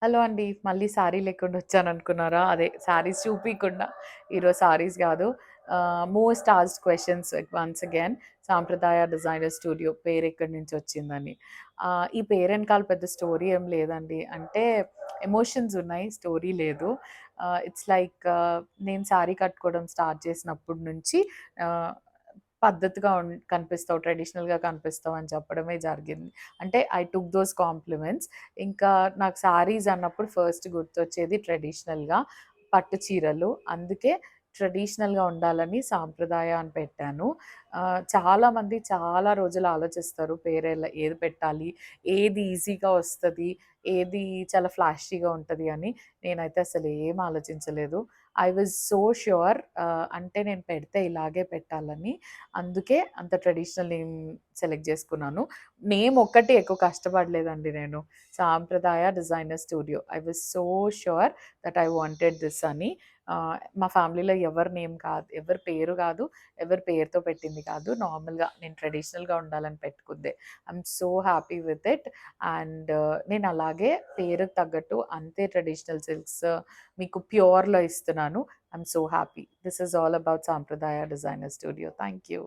Hello అండి. మళ్ళీ శారీ లేకుండా వచ్చాననుకున్నారా? అదే శారీస్ చూపియకుండా ఈరోజు శారీస్ గాదు. Most asked questions once again సాంప్రదాయ డిజైనర్ స్టూడియో పేరెక్కడి నుంచొచ్చిందని. ఈ పేరెనకాల పెద్ద స్టోరీ ఏం లేదండి. అంటే ఎమోషన్స్ ఉన్నాయి. స్టోరీ లేదు. ఇట్స్ లైక్ నేను శారీ కట్టుకోవడం స్టార్ట్ చేసినప్పటి నుంచి ఆహ్, పద్ధతిగా కనిపిస్తావు, ట్రెడిషనల్‌గా కనిపిస్తావు అని చెప్పడమే జరిగింది. అంటే ఐ టుక్ దోస్ కాంప్లిమెంట్స్. ఇంకా నాకు శారీస్ అన్నప్పుడు ఫస్ట్ గుర్తొచ్చేది ట్రెడిషనల్‌గా పట్టు చీరలు. అందుకే ట్రెడిషనల్‌గా ఉండాలని సాంప్రదాయ అని పెట్టాను. చాలామంది చాలా రోజులు ఆలోచిస్తారు ఏది పెట్టాలి? ఏది ఈజీగా వస్తది? ఏది చాలా ఫ్లాషీగా ఉంటది అని. నేనైతే అసలు ఏం ఆలోచించలేదు. ఐ వాస్ సో ష్యూర్ అంటే నేను పెడితే ఇలాగే పెట్టాలని. అందుకే అంత ట్రెడిషనల్ నేమ్ సెలెక్ట్ చేసుకున్నాను. నేమ్ ఒక్కటే ఎక్కువ కష్టపడలేదండి నేను. సాంప్రదాయ designer studio. I was so sure that I wanted this అని. మా ఫ్యామిలీలో ఎవరి నేమ్ కాదు, ఎవరి పేరు కాదు, ఎవరి పేరుతో పెట్టింది కాదు. నార్మల్‌గా నేను ట్రెడిషనల్‌గా ఉండాలని పెట్టుకుందే. I'm so happy with it. And నేను అలాగే పేరుకి తగ్గట్టు అంతే ట్రెడిషనల్ సిల్క్స్ మీకు ప్యూర్‌లో ఇస్తున్నాను. I'm so happy. This is all about సాంప్రదాయ డిజైనర్ స్టూడియో. Thank you.